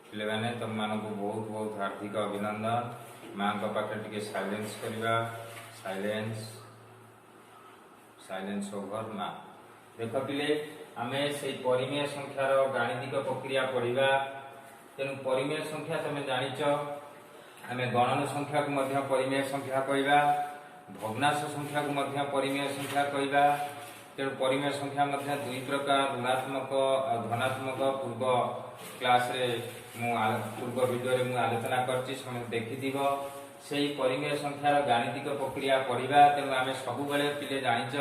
पिले माने तुम मान को बहुत बहुत हार्दिक अभिनंदन। माँ का पाखे टिके साइलेंस करिबा। साइलेंस साइलेंस ओवर माँ। देख पिले आमे से परिमेय संख्यार गाणितिक प्रक्रिया पढ़िबा। तेणु परिमेय संख्या तुम जानिच आमे गणन संख्या को मध्य परिमेय संख्या कहवा, भग्नांश संख्या को मध्य परिमेय संख्या कहवा। तेणु परिमेय संख्या मध्य दुई प्रकार ऋणात्मक और धनात्मक पूर्व क्लास रे पूर्व वीडियो रे मु आलोचना करछि, समस्त देखिथिबो। सेही परिमेय संख्यार गाणितिक प्रक्रिया पढ़िबा। तेणु आमे सब बेले पिले जानिच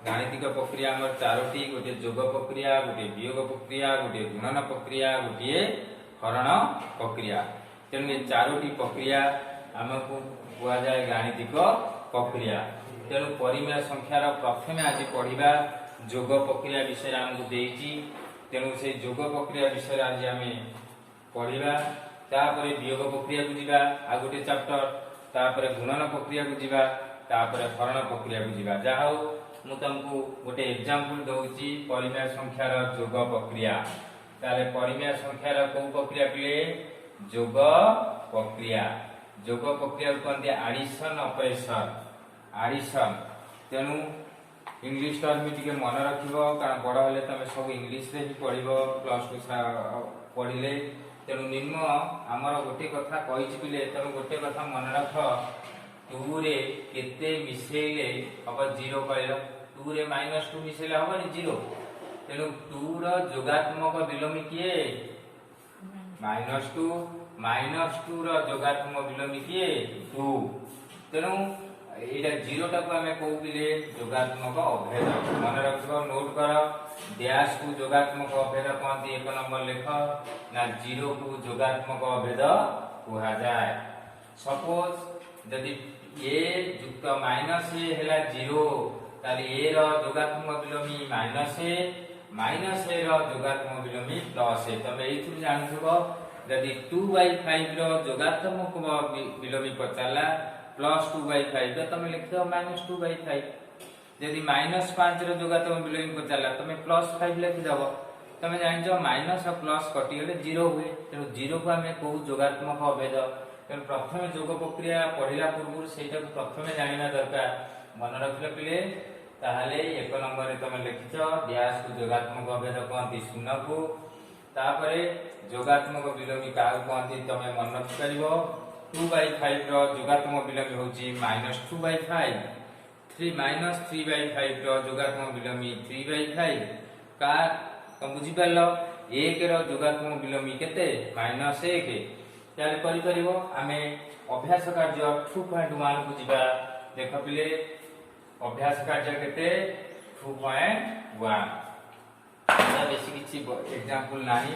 गाणितिक प्रक्रिया हमर चारोटी, गोटे जोग प्रक्रिया, गोटे वियोग प्रक्रिया, गोटे गुणन प्रक्रिया, गोटे हरण प्रक्रिया। तेणु ये चारोटी प्रक्रिया आमको कुआ जाए गाणितिक प्रक्रिया। तेणु परिमेय संख्यार प्रथमे आज पढ़िबा जोग प्रक्रिया विषय आमको देइछि। तेणु से जोग प्रक्रिया विषय आज आमे पढ़िबा। तापरे वियोग प्रक्रिया को जिबा आ गोटे चैप्टर, तापरे गुणन प्रक्रिया को जिबा, तापरे हरण प्रक्रिया को जिबा। जा हो मु तुमको गोटे एग्जांपल दउछि परिमेय संख्यार जोग प्रक्रिया। ताले परिमेय संख्यार को प्रक्रिया पिले जोग प्रक्रिया। जोग प्रक्रिया को कहते एडिशन ऑपरेशन, एडिशन। तेणु इंग्लिश टर्म टिके मन रखिबो, कारण बड़ हेले तमे सब इंग्लिश रे ही पढ़िबो प्लस 2 पढ़िले। तेणु निम्न आमर गोटे कथा कहिछि पिले, तेणु गोटे कथा मन रख, 2 रे केते मिसेले अब 0 कहलो, 2 रे -2 मिसेले हबनी 0। तेणु 2 रो जोगात्मक विलोमी किए -2, -2 रो जोगात्मक विलोमी किए 2। तेणु एटा 0 टाको आमे कहू पिले जोगात्मक अभेद। मन रखिबो, नोट कर। डैश को जोगात्मक अभेद कहती 1 नंबर लेख ना 0 को जोगात्मक अभेद कहा जाए। सपोज यदि a युक्त -a हैला 0, ताली a row जोगात्मक विलोमी -a, -a row जोगात्मक विलोमी +a। तमे एथु जानथुबो यदि 2/5 रो जोगात्मक विलोमी पचाला +2/5 तमे लिखियो -2/5। यदि -5 रो जोगात्मक विलोमी पचाला तमे +5 लिखि दबो। तमे जानिजो माइनस और प्लस कटि गले 0 हुए। तेणु 0 को आमे कहू जोगात्मक अभेद। तेणु प्रथमे जोग प्रक्रिया पढ़िला पूर्व सेटा को प्रथमे जानिना दरकार। मन रखले पिले ताहाले 1 नंबर रे तमे लिखिछो डैश को जोगात्मक अभेद कहती 0 को। तापरे जोगात्मक विलोमी काउ कहती तमे मन रखि परिबो। 2/5 रो जोगात्मक विलोमी होची -2/5। 3/5 रो जोगात्मक विलोमी 3/5 का तो बुझी पालो। 1 रो जोगात्मक विलोमी केते -1। ताले करि परिबो आमे अभ्यास कार्य 2.1 को जिबा। देखो पिले अभ्यास कार्य केते 2.1। या बेसी किछि एग्जांपल नाही,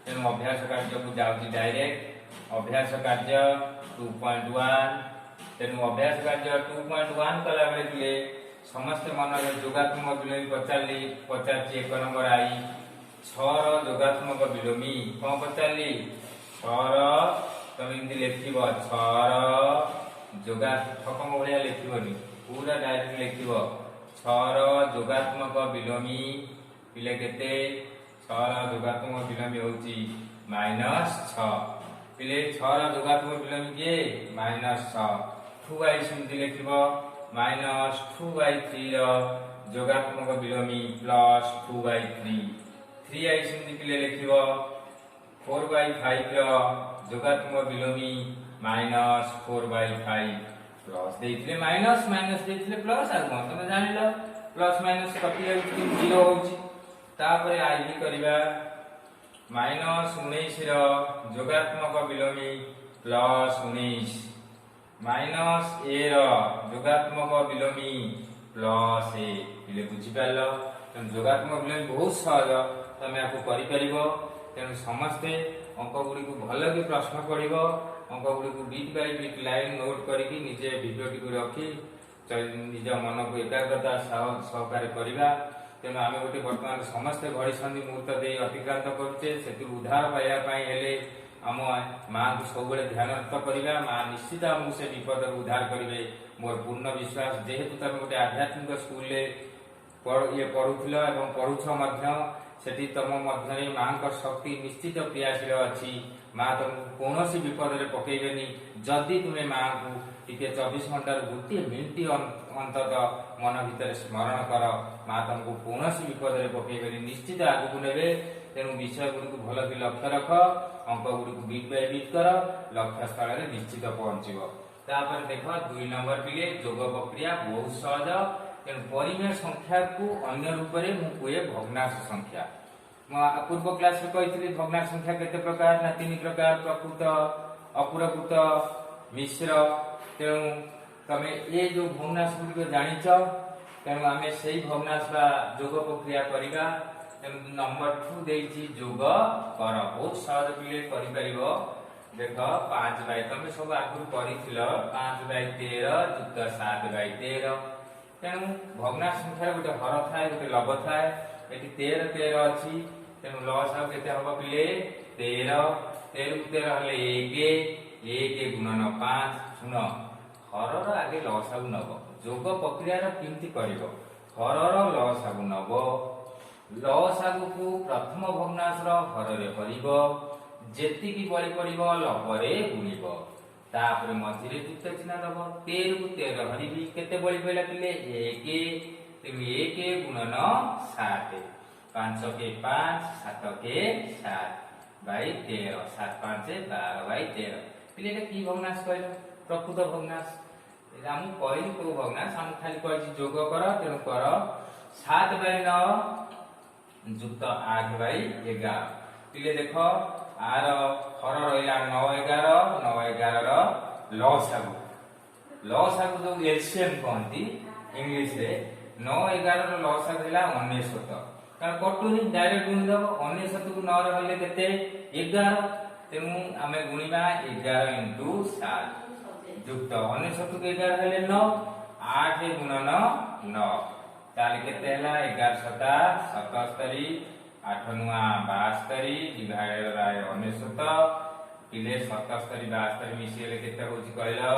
तेनु अभ्यास कार्य को जाउची डायरेक्ट। अभ्यास कार्य 2.1। तेनु अभ्यास कार्य 2.1 कला बेले पिले समस्त मन रे जोगात्मक विलोमी पचारची 1 नंबर आई 6 रो जोगात्मक विलोमी कोन पचारली 6 रो। तमे इनदी लिखिबो 6 रो जोगा ठकम भलिया लिखिबोनी, पूरा डायरेक्ट लिखिबो 6 रो जोगात्मक विलोमी पिले केते 6 रो जोगात्मक विलोमी होची -6। पिले 6 रो जोगात्मक विलोमी के -6। 2 सिंधी लिखिबो -2/3 रो जोगात्मक विलोमी +2/3। 3 सिंधी पिले लिखिबो 4/5 रो जोगात्मक विलोमी -4/5। प्लस देइथिले माइनस, माइनस देइथिले प्लस आ कोन तमे जानिलो प्लस माइनस कटि जाउछि 0 होउछि। तापरे आई भी करिबा -19 रो जोगात्मक विलोमी +19। -a row जोगात्मक विलोमी +a। इले बुझि पालो। तेणु जोगात्मक विलोमी बहुत सहज, तमे आपको करि परिबो। तेणु समस्ते अंक गुडी को भलो कि प्रश्न पढ़िबो। अंक गुडी को beat by beat line note करिकि निजे वीडियो टी को रखी निज मन को एकाग्रता सहकारे करिबा। तेणु आमे गोटे वर्तमान समस्ते घड़ी संधि मुहूर्त दे अतिक्रांत करुचे। सेतु उद्धार पाइबा पई हेले आम माँ को सब ध्यान करवा। माँ निश्चित आमको से विपद उद्धार करेंगे मोर पूर्ण विश्वास। जेहेतु तुम गोटे आध्यात्मिक स्कूल ये पढ़ुल पढ़ुछ तुम मध्य माँ शक्ति निश्चित क्रियाशील अच्छी। माँ तुमको कौन विपद में पकईबेनी जदि तुम्हें माँ को टिके 24 घंटार गोटे मिनिट अंतत मन भितर स्मरण कर माँ तुमको कौन विपद में पकईबेनी निश्चित आगू ने तेणु विषय गुड़ी को भल कि लक्ष्य रख अंक गुड़ी को बीट बाय बीट कर लक्ष्य स्थल में निश्चित पहुंचब। देख 2 नंबर पिले जोग प्रक्रिया बहुत सहज तेणु परिमेय संख्या को अन्य रूप में मुझे भग्नांश संख्या पूर्व क्लास में कही भग्नांश संख्या केते प्रकार ना 3 प्रकार प्रकृत अप्रकृत मिश्र तेणु तमे ये जो भग्नांश गुड़ी जानिच तेणु आम से भग्नांश जोग प्रक्रिया करवा नंबर 2 देछि जोग कर बहुत सहज पिले करि परिबो। देख 5 बाय तमे सब आगु करिथिल 5 बाय 13 युक्त 7 बाय 13 तेणु भग्नांश संख्या गोटे हर थाए गोटे लब थाए एटी 13 13 अछि तेणु लसागु केते हबो पिले 13 13 को 13 हले 1 1 गुणन 5 सुन हरर आगे लसागु नब जोग प्रक्रिया रो किमति करिवो हरर लसागु नब लसागु को प्रथम भग्नांश रो हररे करिवो जेति की बळी पड़िबो लबरे गुणिबो तापर मझिरे युक्त चिन्ह दबो 13 को 13 हरिबी केते बळी पइला पिले 1 तेनु 1 गुणन 7 5 के 5 7 के 7 बाई 13 7 5 12 बाई 13 पिले की भग्नांश कहलो प्रकृत भग्नांश एटा हम कहली को भग्नांश हम खाली कहछि जोग कर तेनु कर 7 बाई 9 युक्त 8 बाई 11 पिले देखो आर हर रहा 9 11 9 11 रो लसागु जो एलसीएम कहती इंग्लिश रे 9 11 रो लसागु हैला 19 कारण कटुनी डायरेक्ट गुणी दब 19 को 9 रे हले केते 11 तेनु आमे गुणीबा 11 * 7 युक्त 19 को 11 हले 9 8 गुणन 9 ताले केते हैला 11 7 77 8 नुआ 72 डिवाइडेड बाय 19 पिले 77 72 मिसिले केते होची कहलो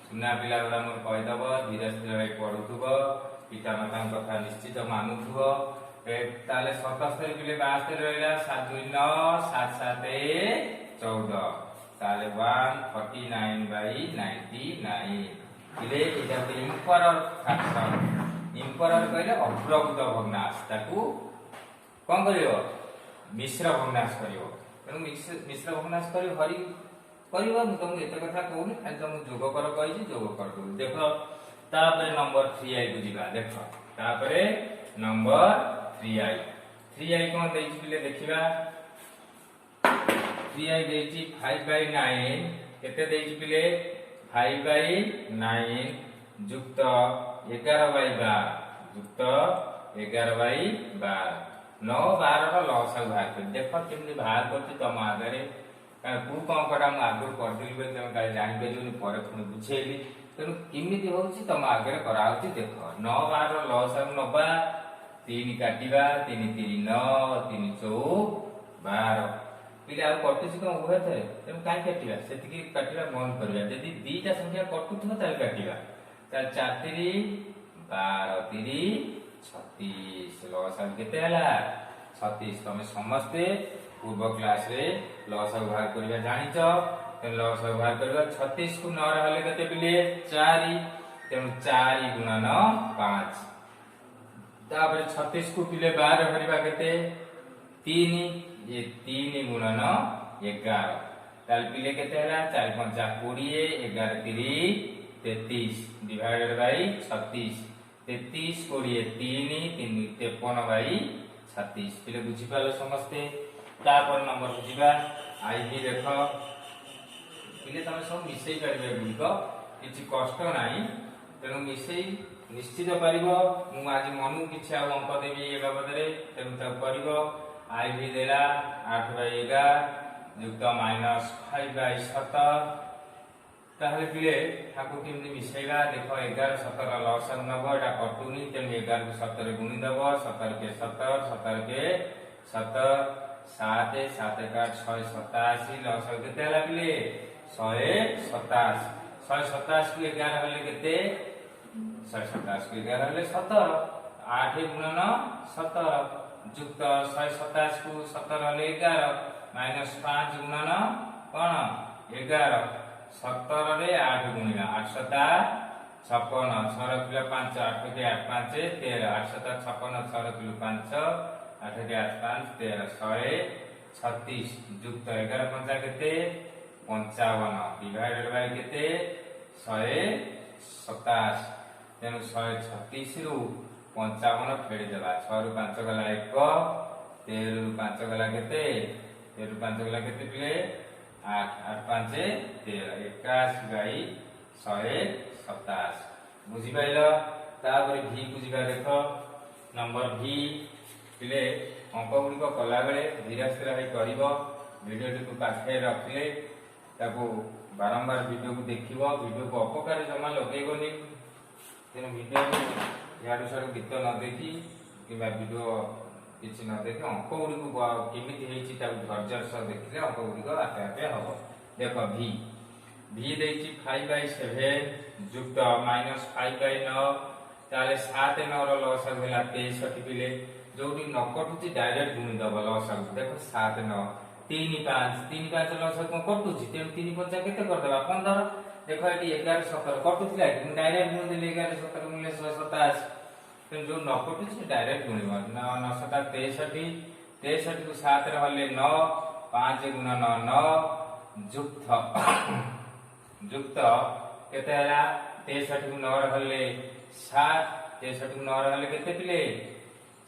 सुना पिला गुडा मोर कहि दब धीरे धीरे पढुथुबो पिता माता कथा निश्चित मानुथुबो ताले 77 पिले 72 रहला 7 2 9 7 7 14 ताले 149 बाय 99 पिले एटा इम्परर फ्रैक्शन इम्परर कहले अप्रकृत भग्नांश ताकू कौन करियो मिश्र भग्नांश करियो तेणु मिश्र भग्नांश करियो हरि करियो मु तुमको एते कथा कहूनी खाली तुम जोग कर कहि जोग कर दो देखो तापर नंबर 3 आई बुझिबा देखो तापर नंबर 3 आई कोन देछि पिले देखिबा 3 आई देछि 5 बाय 9 केते देछि पिले 5 बाय 9 युक्त 11 बाय 12 युक्त 11 बाय 12 9 12 रो लसागु बाहर कर देखो केमनी बाहर करछि तम आगरे कु कंकटा म आगु कर दिलि बे तम काई जानि बेलुनी परे पुनी बुझेली तेनु किमिति होछि तम आगरे कराउछि देखो 9 12 रो लसागु नबा 3 काटिबा 3 3 9 3 4 12 पिले आ कटुछि कोन उभय थे तेनु काई काटिबा सेति की काटिबा मन करबा यदि दीटा संख्या कटुथो ताल काटिबा ताल 4 3 12 3 36 लसागु केते हला 36 तमे समस्ते पूर्व क्लास रे लसागु भाग करबा जानिच त लसागु भाग करबा 36 को 9 रे हले केते पिले 4 तेनु 4 गुणन 5 तापर 36 को पिले 12 करबा केते 3 ये 3 गुणन 11 ताल पिले केते हला 4 5 20 11 3 33 डिवाइडेड बाय 36 33 कोड़िए 3 3 53 बाई 36 पिले बुझी पालो समस्ते तापर नंबर बुझीबा आई भी देखो पिले तमे सब मिसई करबे गुलिको किछि कष्ट नाही तेनु मिसई निश्चित परिबो मु आज मनु किछि आ अंक देबी ए बाबद रे तेनु त परिबो आई भी देला 8 बाई 11 युक्त -5 बाई 17 ताहले पिले ठाकुर केमती मिसेगा देखो 11 17 लसागु नबो एटा कटुनी तेन 11 को 17 गुणी दबो 17 के 17 17 के 17 7 7 का 6 87 लसागु केते हला पिले 127 127 को 11 हले केते 127 को 11 हले 17 8 गुणन 17 युक्त 127 को 17 हले 11 -5 गुणन कौन 11 17 रे 8 गुणिया 8 सता 56 6 रखिले 5 8 के 8 5 13 8 सता 56 6 रखिले 5 8 के 8 5 13 136 युक्त 11 पंचा केते 55 डिवाइडेड बाय केते 127 तेणु 136 रु 55 फेड़ी देबा 6 रु 5 गला 1 13 रु 5 गला केते 13 रु 5 गला केते पिले 8 8 5 13 81 बाई 127 बुझी पाइल तापर भी को जिबा देख नंबर भी पिले अंक गुड़ी कला बेले धीरे धीरे है करिवो वीडियो को पाखे रखले ताको बारंबार वीडियो को देखिवो वीडियो को अपकार जमा लगेगोनी तेणु वीडियो याडू साडू गीत न देखी किंबा वीडियो किसी न देखे अंक गुड़ी को केमी धैर्य सह देखिले अंक गुड़ी आपे आपे हम देख भी भी देछि 5/7 युक्त -5/9 ताले 7 9 रो लसागु होला 63 पिले जोटी न कटुची डायरेक्ट गुणी दब लसागु देखो 7 9 3 5 3 5 लसागु कटुची तेन 3 5 केते कर देबा 15 देखो एटी 11 17 कटुथिला कि डायरेक्ट गुणी देले 11 17 गुणिले 127 तेन जो न कटुची डायरेक्ट गुणी 9 9 7 63 63 को 7 रे हले 9 5 गुणा 9 9 युक्त केते हला 63 को 9 रे हले 7 63 को 9 रे हले केते पिले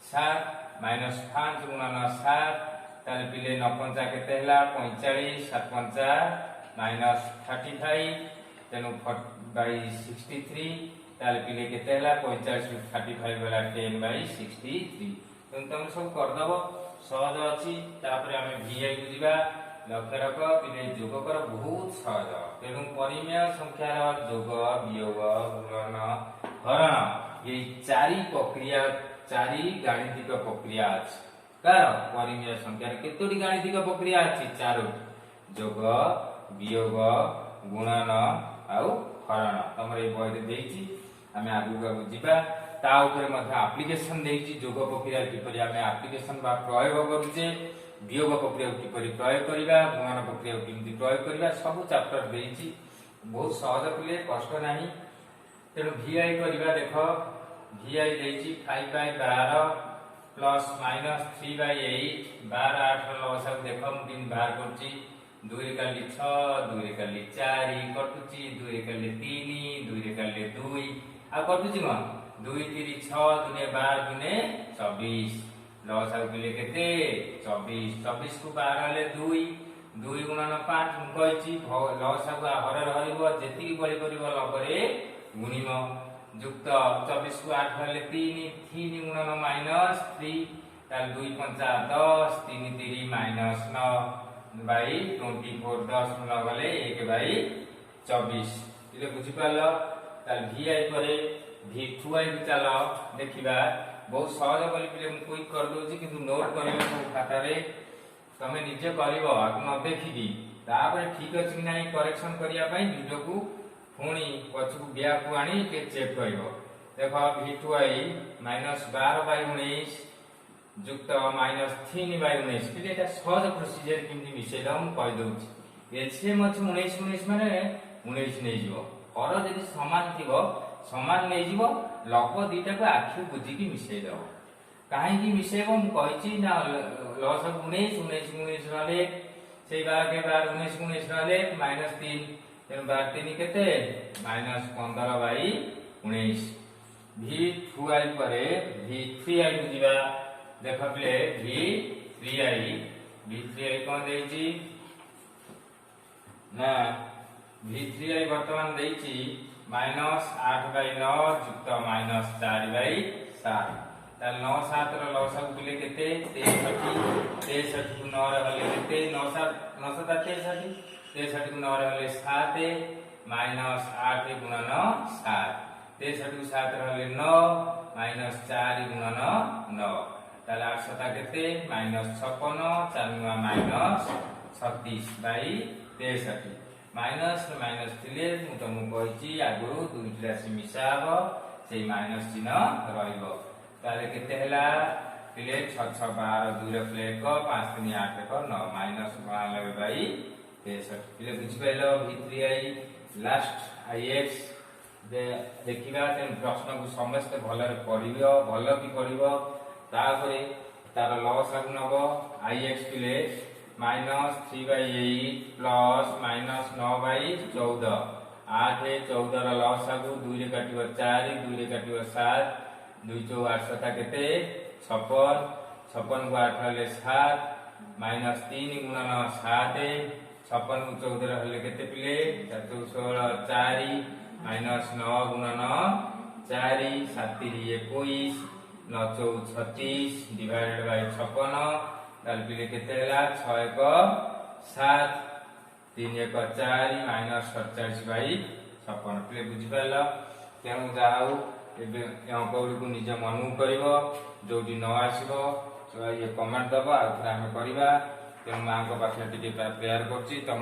7 -5 गुणा 9 7 ताले पिले 9 पंचा केते हला 45 7 पंचा -35 तेनु 4/63 ताले पिले केते हला 45 35 वाला 10/63 तुम सब कर दबो सहज अछि तापर हमें वीआई को जिबा लक्ष्य रख पिले जोग कर बहुत सहज तेणु परिमेय संख्यार जोग वियोग गुणन हरण ये चारि प्रक्रिया चारि गाणितिक प्रक्रिया अछि कार परिमेय संख्यार केतोटी गाणितिक प्रक्रिया अछि चारोटी जोग वियोग गुणन आउ हरण तमरे बहिरे देछि हमें आगु जिबा ता ऊपर मध्ये एप्लीकेशन देछि जोग प्रक्रिया किपरि हमें एप्लीकेशन बा प्रयोग करूचे वियोग प्रक्रिया किपरि प्रयोग करिबा गुणन प्रक्रिया किमि प्रयोग करिबा सब चैप्टर देछि बहुत सहज पिले कष्ट नाही तेणु वीआई करिबा देखो वीआई देछि 5/12 प्लस -3/8 12 8 लसागु देखो मु दिन बाहर करछि 2 रे काली 6 2 रे काली 4 कटुछि 2 रे काली 3 2 रे काली 2 आ कटुछि म 2 3 6 दुने 12 दुने 24 लसागु पिले केते 24 24 को 12 ले 2 2 गुणन 5 मु कहिछि लसागु हर रहइबो जेति बळी करिवो लबरे गुणिम युक्त 24 को 8 ले 3 3 गुणन -3 ताल 2 पंचा 10 3 3 -9 बाई 24 10 गुण गले 1/24 इले बुझि पालो ताल वीआई परे v2i को चलो देखिबा बहुत सहज बोली पिले मु क्विक कर दोछि किंतु नोट करियो सब खाता रे तमे निजे करिवो आगु न देखिबी तापर ठीक अछि कि नाही करेक्शन करिया पई वीडियो को पुणी पछकु ब्याक को आनी के चेक करिवो देखो v2i -12/19 युक्त -3/19 कि एटा सहज प्रोसीजर किमि मिसे दम कहि दोछि एलसीएम अछि 19 19 माने 19 नै जिवो और यदि समान थिबो समान नै जिवो लग दीटा को आखि बुझी की मिसे दो काहे की मिसेबो मु कहिछि ना लस 19 19 19 रहले सेई बार के बार 19 19 रहले -3 तेन बार 3 केते -15/19 v2i परे v3i को जिबा देख प्ले v3i कोन देछि ना v3i वर्तमान देछि -8/9 युक्त -4/7 ताल 9 7 रो लसागु पिले केते 63 को 9 रे हले केते 9 7 9 7 63 63 को 9 रे हले 7 -8 गुणन 7 63 को 7 रे हले 9 -4 गुणन 9 ताल 8 7 केते -56 4 -36/63 माइनस माइनस थिले मु तुमको कहिछि आगु दुईटी राशि मिसाब सेई माइनस चिन्ह रहइबो ताले केते हला पिले 6 6 12 2 रे प्ले 1 5 3 8 1 9 माइनस 92 63 ପିଲେ ବୁଝିପାରିଲ v3i ଲାଷ୍ଟ ix ଦେଖିବା ତେଣୁ ପ୍ରଶ୍ନକୁ ସମସ୍ତେ ଭଲରେ ପଢିବ ଭଲ କି ପଢିବ ତାପରେ ତାର ଲସାଗୁ ନବ ix ପିଲେ -3/8 ପ୍ଲସ -9/14 8 14 ର ଲସାଗୁ 2 ରେ କାଟିବ 4 2 ରେ କାଟିବ 7 2 4 8 7 କେତେ 56 56 କୁ 8 ହେଲେ 7 -3 ଗୁଣନ 7 56 କୁ 14 ହେଲେ କେତେ ପିଲେ 4 16 4 -9 ଗୁଣନ 4 7 21 9 4 36 डिवाइडेड बाय 56 ताल पिले केते होला 6 1 7 3 1 4 -47/56 पिले बुझि पाला तेणु जाऊ एबे अंक गुडी निज मनू करिवो जोटी न आसीबो ये कमेंट दबो आ आमे करिबा तेणु मां को पाखे टिके प्रेयर करछि तम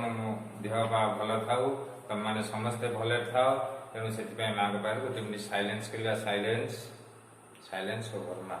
देह बा भल थाउ तम माने समस्त भले थाओ तेणु सेति पे मां को पाखे गोटे मिनिट साइलेंस करिबा साइलेंस ओवर मा।